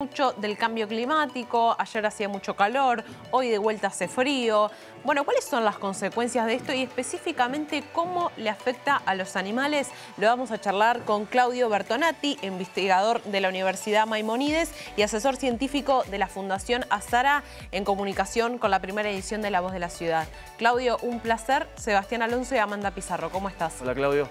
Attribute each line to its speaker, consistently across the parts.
Speaker 1: Mucho del cambio climático, ayer hacía mucho calor, hoy de vuelta hace frío. Bueno, ¿cuáles son las consecuencias de esto y específicamente cómo le afecta a los animales? Lo vamos a charlar con Claudio Bertonati, investigador de la Universidad Maimónides y asesor científico de la Fundación Azara, en comunicación con la primera edición de La Voz de la Ciudad. Claudio, un placer. Sebastián Alonso y Amanda Pizarro, ¿cómo estás?
Speaker 2: Hola, Claudio.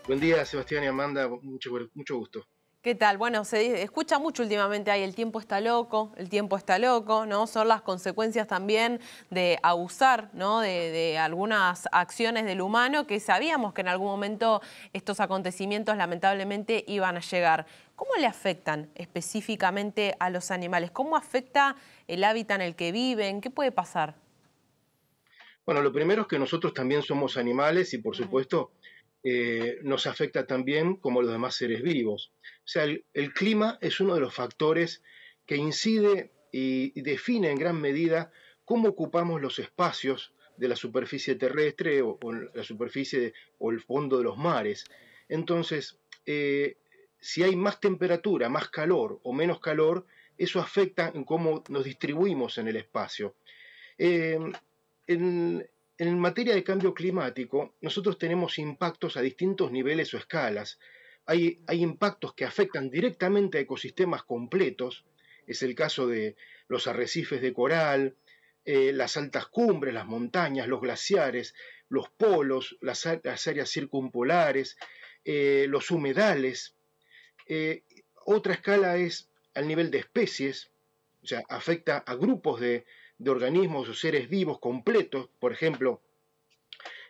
Speaker 3: Buen día, Sebastián y Amanda, mucho gusto.
Speaker 1: ¿Qué tal? Bueno, se escucha mucho últimamente ahí, el tiempo está loco, ¿no? Son las consecuencias también de abusar, ¿no? de algunas acciones del humano que sabíamos que en algún momento estos acontecimientos lamentablemente iban a llegar. ¿Cómo le afectan específicamente a los animales? ¿Cómo afecta el hábitat en el que viven? ¿Qué puede pasar?
Speaker 3: Bueno, lo primero es que nosotros también somos animales y por supuesto nos afecta también como los demás seres vivos. O sea, el clima es uno de los factores que incide y define en gran medida cómo ocupamos los espacios de la superficie terrestre o la superficie o el fondo de los mares. Entonces, si hay más temperatura, más calor o menos calor, eso afecta en cómo nos distribuimos en el espacio. En materia de cambio climático, nosotros tenemos impactos a distintos niveles o escalas. Hay impactos que afectan directamente a ecosistemas completos, es el caso de los arrecifes de coral, las altas cumbres, las montañas, los glaciares, los polos, las áreas circumpolares, los humedales. Otra escala es al nivel de especies, o sea, afecta a grupos de organismos o seres vivos completos. Por ejemplo,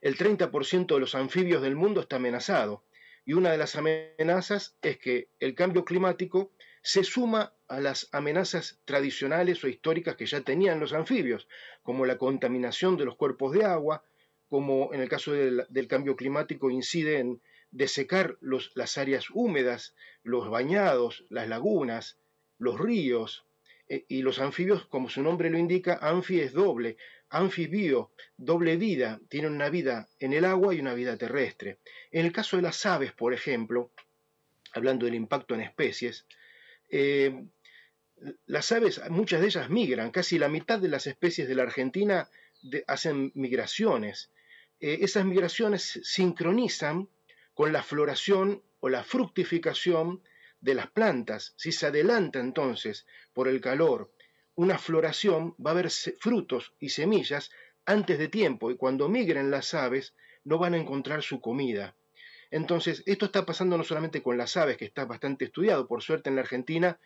Speaker 3: el 30% de los anfibios del mundo está amenazado. Y una de las amenazas es que el cambio climático se suma a las amenazas tradicionales o históricas que ya tenían los anfibios, como la contaminación de los cuerpos de agua, como en el caso del cambio climático incide en desecar las áreas húmedas, los bañados, las lagunas, los ríos. Y los anfibios, como su nombre lo indica, anfi es doble, anfibio, doble vida, tienen una vida en el agua y una vida terrestre. En el caso de las aves, por ejemplo, hablando del impacto en especies, las aves, muchas de ellas migran, casi la mitad de las especies de la Argentina hacen migraciones. Esas migraciones sincronizan con la floración o la fructificación de las plantas. Si se adelanta entonces por el calor una floración, va a haber frutos y semillas antes de tiempo, y cuando migren las aves no van a encontrar su comida. Entonces, esto está pasando no solamente con las aves, que está bastante estudiado, por suerte en la Argentina,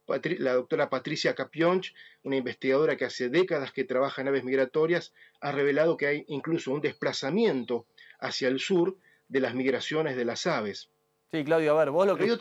Speaker 3: la doctora Patricia Capionch, una investigadora que hace décadas que trabaja en aves migratorias, ha revelado que hay incluso un desplazamiento hacia el sur de las migraciones de las aves.
Speaker 2: Sí, Claudio, a ver, vos lo que...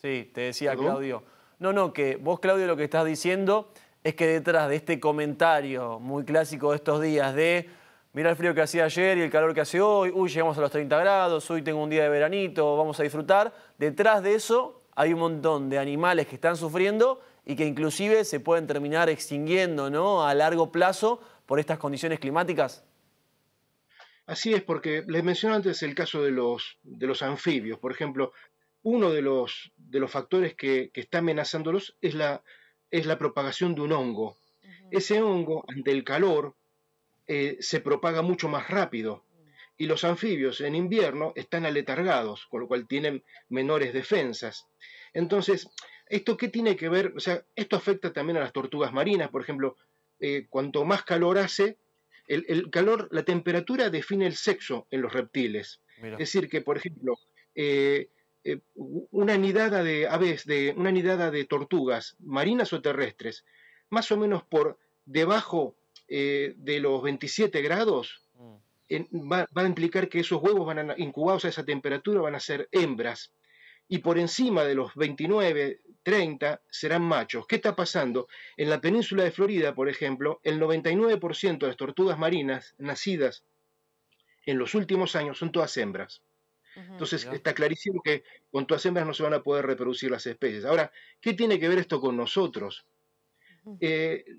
Speaker 2: Sí, te decía, ¿perdón? Claudio. No, que vos, Claudio, lo que estás diciendo es que detrás de este comentario muy clásico de estos días de mira el frío que hacía ayer y el calor que hace hoy, uy, llegamos a los 30 grados, hoy tengo un día de veranito, vamos a disfrutar, detrás de eso hay un montón de animales que están sufriendo y que inclusive se pueden terminar extinguiendo, ¿no?, a largo plazo por estas condiciones climáticas.
Speaker 3: Así es, porque les mencioné antes el caso de los anfibios. Por ejemplo, uno de los factores que está amenazándolos es la propagación de un hongo. Ese hongo, ante el calor, se propaga mucho más rápido. Y los anfibios en invierno están aletargados, con lo cual tienen menores defensas. Entonces, ¿esto qué tiene que ver? O sea, esto afecta también a las tortugas marinas. Por ejemplo, cuanto más calor hace, el calor, la temperatura define el sexo en los reptiles. Mira. Es decir, que, por ejemplo, una nidada de aves, una nidada de tortugas marinas o terrestres, más o menos por debajo de los 27 grados, va a implicar que esos huevos van a, incubados a esa temperatura, van a ser hembras, y por encima de los 29, 30 serán machos. ¿Qué está pasando? En la península de Florida, por ejemplo, el 99% de las tortugas marinas nacidas en los últimos años son todas hembras. Entonces está clarísimo que con todas hembras no se van a poder reproducir las especies. Ahora, ¿qué tiene que ver esto con nosotros?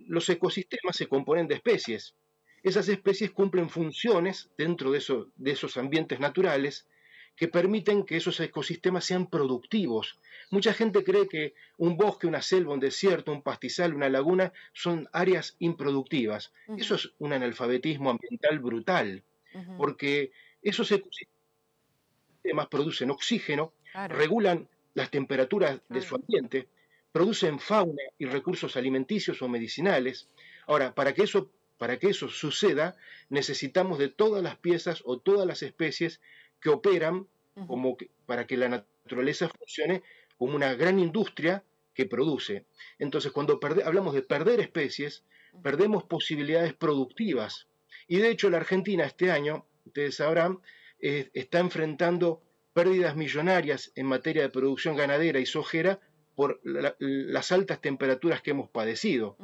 Speaker 3: Los ecosistemas se componen de especies. Esas especies cumplen funciones dentro de esos ambientes naturales que permiten que esos ecosistemas sean productivos. Mucha gente cree que un bosque, una selva, un desierto, un pastizal, una laguna son áreas improductivas. Eso es un analfabetismo ambiental brutal, porque esos ecosistemas producen oxígeno, regulan las temperaturas de su ambiente, producen fauna y recursos alimenticios o medicinales. Ahora, para que eso suceda, necesitamos de todas las piezas o todas las especies que operan para que la naturaleza funcione como una gran industria que produce. Entonces, cuando hablamos de perder especies, perdemos posibilidades productivas. Y de hecho, la Argentina este año, ustedes sabrán, está enfrentando pérdidas millonarias en materia de producción ganadera y sojera por las altas temperaturas que hemos padecido.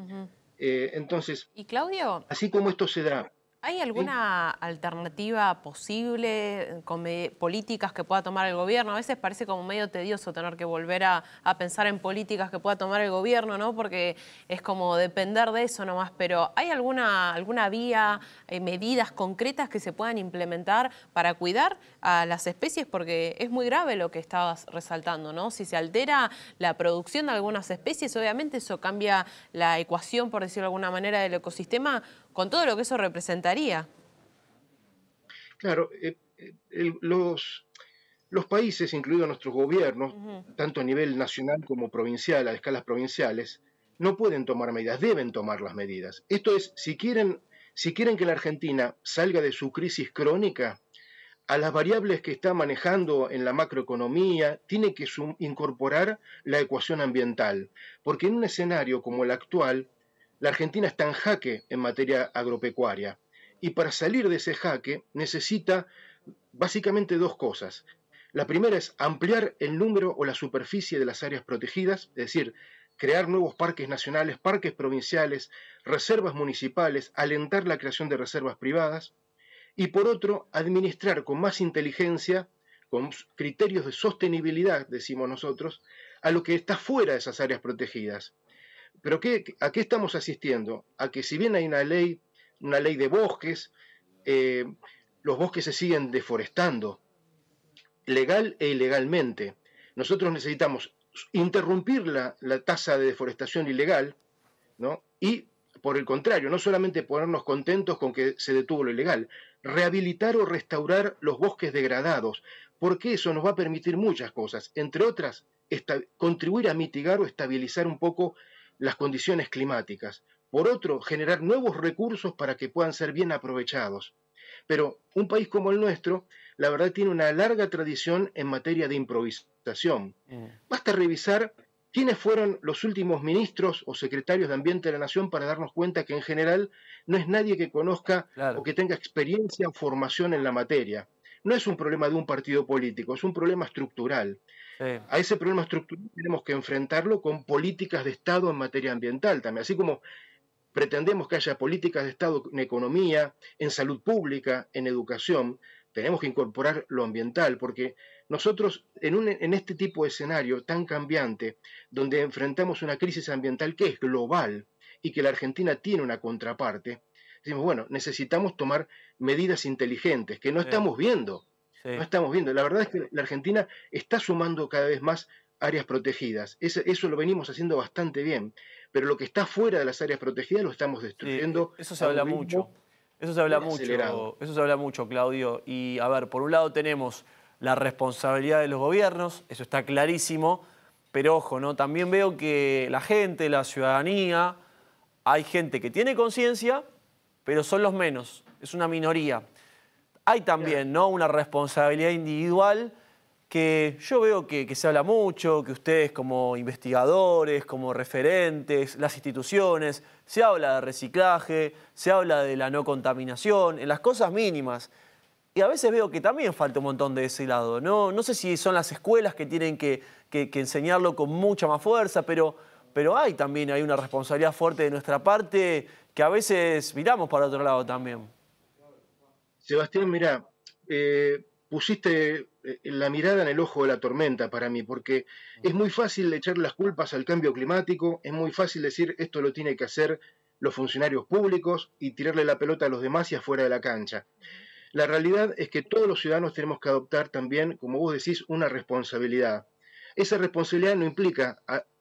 Speaker 3: Entonces,
Speaker 1: ¿y Claudio?
Speaker 3: Así como esto se da.
Speaker 1: ¿Hay alguna alternativa posible con políticas que pueda tomar el gobierno? A veces parece como medio tedioso tener que volver a pensar en políticas que pueda tomar el gobierno, ¿no? Porque es como depender de eso nomás. Pero ¿hay alguna vía, medidas concretas que se puedan implementar para cuidar a las especies? Porque es muy grave lo que estabas resaltando, ¿no? Si se altera la producción de algunas especies, obviamente eso cambia la ecuación, por decirlo de alguna manera, del ecosistema, con todo lo que eso representaría.
Speaker 3: Claro, los países, incluidos nuestros gobiernos, tanto a nivel nacional como provincial, a escalas provinciales, no pueden tomar medidas, deben tomar las medidas. Esto es, si quieren que la Argentina salga de su crisis crónica, a las variables que está manejando en la macroeconomía, tiene que incorporar la ecuación ambiental, porque en un escenario como el actual, la Argentina está en jaque en materia agropecuaria y para salir de ese jaque necesita básicamente dos cosas. La primera es ampliar el número o la superficie de las áreas protegidas, es decir, crear nuevos parques nacionales, parques provinciales, reservas municipales, alentar la creación de reservas privadas y por otro, administrar con más inteligencia, con criterios de sostenibilidad, decimos nosotros, a lo que está fuera de esas áreas protegidas. Pero ¿a qué estamos asistiendo? A que si bien hay una ley de bosques, los bosques se siguen deforestando, legal e ilegalmente. Nosotros necesitamos interrumpir la tasa de deforestación ilegal, ¿no? Y, por el contrario, no solamente ponernos contentos con que se detuvo lo ilegal, rehabilitar o restaurar los bosques degradados, porque eso nos va a permitir muchas cosas, entre otras, contribuir a mitigar o estabilizar un poco las condiciones climáticas. Por otro, generar nuevos recursos para que puedan ser bien aprovechados. Pero un país como el nuestro, la verdad, tiene una larga tradición en materia de improvisación. Basta revisar quiénes fueron los últimos ministros o secretarios de Ambiente de la Nación para darnos cuenta que en general no es nadie que conozca o que tenga experiencia o formación en la materia. No es un problema de un partido político, es un problema estructural. A ese problema estructural tenemos que enfrentarlo con políticas de Estado en materia ambiental también, así como pretendemos que haya políticas de Estado en economía, en salud pública, en educación, tenemos que incorporar lo ambiental, porque nosotros en este tipo de escenario tan cambiante, donde enfrentamos una crisis ambiental que es global y que la Argentina tiene una contraparte, decimos, bueno, necesitamos tomar medidas inteligentes que no estamos viendo. No estamos viendo. La verdad es que la Argentina está sumando cada vez más áreas protegidas. Eso lo venimos haciendo bastante bien. Pero lo que está fuera de las áreas protegidas lo estamos destruyendo.
Speaker 2: Eso se habla mucho. Eso se habla mucho, Claudio. Y a ver, por un lado tenemos la responsabilidad de los gobiernos, eso está clarísimo. Pero ojo, ¿no? También veo que la gente, la ciudadanía, hay gente que tiene conciencia, pero son los menos. Es una minoría. Hay también, ¿no?, una responsabilidad individual que yo veo que se habla mucho, que ustedes como investigadores, como referentes, las instituciones, se habla de reciclaje, se habla de la no contaminación, en las cosas mínimas. Y a veces veo que también falta un montón de ese lado. No sé si son las escuelas que tienen que enseñarlo con mucha más fuerza, pero hay una responsabilidad fuerte de nuestra parte que a veces miramos para otro lado también.
Speaker 3: Sebastián, mira, pusiste la mirada en el ojo de la tormenta para mí, porque es muy fácil echar las culpas al cambio climático, es muy fácil decir esto lo tienen que hacer los funcionarios públicos y tirarle la pelota a los demás y afuera de la cancha. La realidad es que todos los ciudadanos tenemos que adoptar también, como vos decís, una responsabilidad. Esa responsabilidad no implica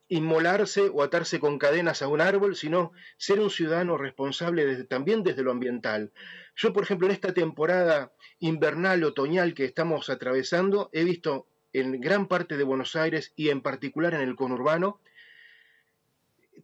Speaker 3: inmolarse o atarse con cadenas a un árbol, sino ser un ciudadano responsable también desde lo ambiental. Yo, por ejemplo, en esta temporada invernal, otoñal que estamos atravesando, he visto en gran parte de Buenos Aires y en particular en el conurbano,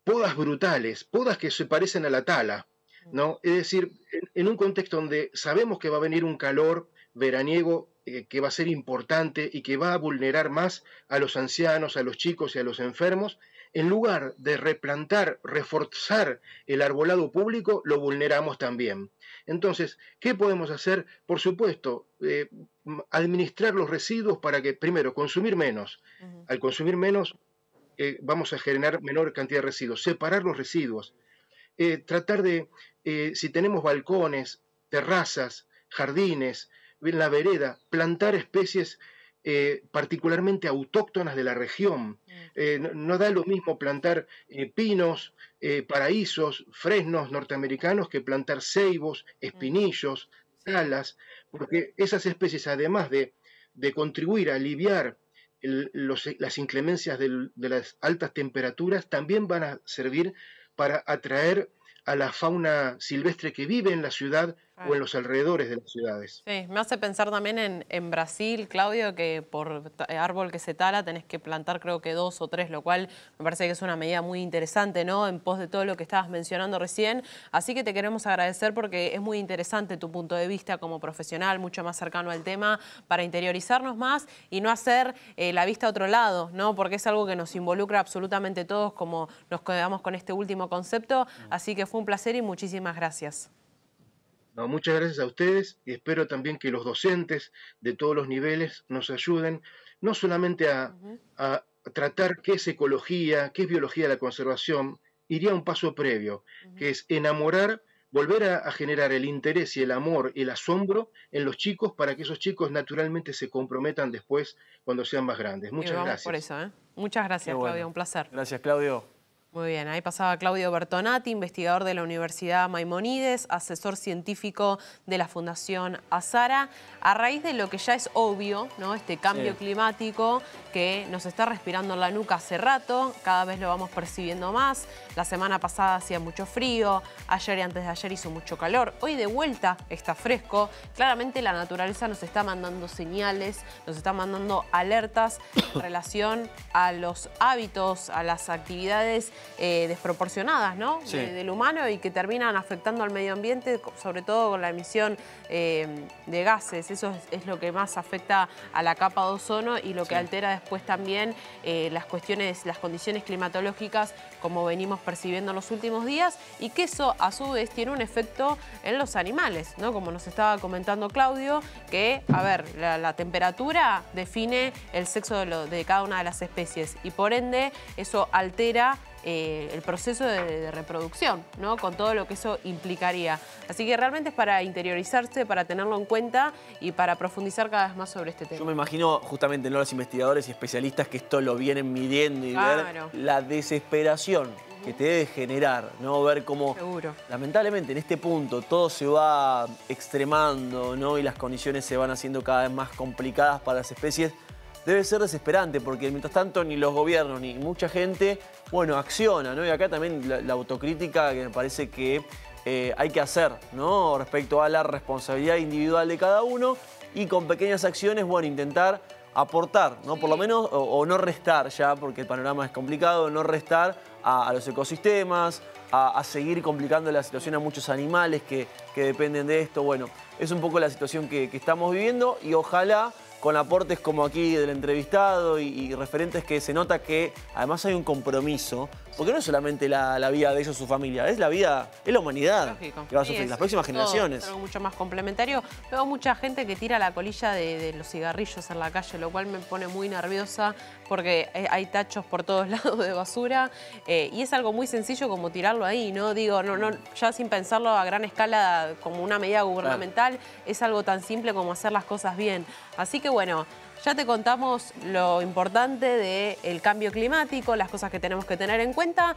Speaker 3: podas brutales, podas que se parecen a la tala, ¿no? Es decir, en un contexto donde sabemos que va a venir un calor veraniego que va a ser importante y que va a vulnerar más a los ancianos, a los chicos y a los enfermos, en lugar de replantar, reforzar el arbolado público, lo vulneramos también. Entonces, ¿qué podemos hacer? Por supuesto, administrar los residuos para que, primero, consumir menos. Al consumir menos, vamos a generar menor cantidad de residuos. Separar los residuos. Tratar de, si tenemos balcones, terrazas, jardines, en la vereda, plantar especies particularmente autóctonas de la región. No da lo mismo plantar pinos, paraísos, fresnos norteamericanos que plantar ceibos, espinillos, talas, porque esas especies, además de contribuir a aliviar las inclemencias de las altas temperaturas, también van a servir para atraer a la fauna silvestre que vive en la ciudad o en los alrededores de las ciudades.
Speaker 1: Sí, me hace pensar también en Brasil, Claudio, que por árbol que se tala tenés que plantar creo que 2 o 3, lo cual me parece que es una medida muy interesante, ¿no? En pos de todo lo que estabas mencionando recién. Así que te queremos agradecer porque es muy interesante tu punto de vista como profesional, mucho más cercano al tema, para interiorizarnos más y no hacer la vista a otro lado, ¿no? Porque es algo que nos involucra absolutamente todos, como nos quedamos con este último concepto. Así que fue un placer y muchísimas gracias.
Speaker 3: No, muchas gracias a ustedes y espero también que los docentes de todos los niveles nos ayuden no solamente a tratar qué es ecología, qué es biología de la conservación, iría un paso previo, que es enamorar, volver a generar el interés y el amor y el asombro en los chicos para que esos chicos naturalmente se comprometan después cuando sean más grandes. Muchas gracias.
Speaker 1: Por eso, ¿eh? Muchas gracias, Claudio, un placer.
Speaker 2: Gracias, Claudio.
Speaker 1: Muy bien, ahí pasaba Claudio Bertonati, investigador de la Universidad Maimónides, asesor científico de la Fundación Azara, a raíz de lo que ya es obvio, ¿no? Este cambio climático que nos está respirando en la nuca hace rato, cada vez lo vamos percibiendo más. La semana pasada hacía mucho frío, ayer y antes de ayer hizo mucho calor, hoy de vuelta está fresco. Claramente la naturaleza nos está mandando señales, nos está mandando alertas en relación a los hábitos, a las actividades desproporcionadas, ¿no?
Speaker 2: Sí.
Speaker 1: Del humano y que terminan afectando al medio ambiente, sobre todo con la emisión de gases. Eso es lo que más afecta a la capa de ozono y lo que altera después también las condiciones climatológicas como venimos percibiendo en los últimos días, y que eso a su vez tiene un efecto en los animales, ¿no? Como nos estaba comentando Claudio, que, a ver, la temperatura define el sexo de cada una de las especies y por ende eso altera el proceso de reproducción, ¿no? Con todo lo que eso implicaría. Así que realmente es para interiorizarse, para tenerlo en cuenta y para profundizar cada vez más sobre este tema.
Speaker 2: Yo me imagino justamente, ¿no?, los investigadores y especialistas que esto lo vienen midiendo y ver la desesperación que te debe generar, ¿no? Ver cómo, lamentablemente, en este punto todo se va extremando, ¿no? Y las condiciones se van haciendo cada vez más complicadas para las especies. Debe ser desesperante porque mientras tanto ni los gobiernos ni mucha gente, bueno, acciona, ¿no? Y acá también la autocrítica que me parece que hay que hacer, ¿no? Respecto a la responsabilidad individual de cada uno y con pequeñas acciones, bueno, intentar aportar, ¿no? Por lo menos, o no restar ya, porque el panorama es complicado, no restar a los ecosistemas, a seguir complicando la situación a muchos animales que dependen de esto. Bueno, es un poco la situación que estamos viviendo y ojalá con aportes como aquí del entrevistado y referentes que se nota que además hay un compromiso, porque no es solamente la vida de ellos, su familia, es la vida, es la humanidad que va a sufrir, las próximas generaciones.
Speaker 1: Es algo mucho más complementario. Veo mucha gente que tira la colilla de los cigarrillos en la calle, lo cual me pone muy nerviosa porque hay tachos por todos lados de basura y es algo muy sencillo como tirarlo ahí, ¿no? Digo, ya sin pensarlo a gran escala como una medida gubernamental, es algo tan simple como hacer las cosas bien. Así que bueno, ya te contamos lo importante del cambio climático, las cosas que tenemos que tener en cuenta.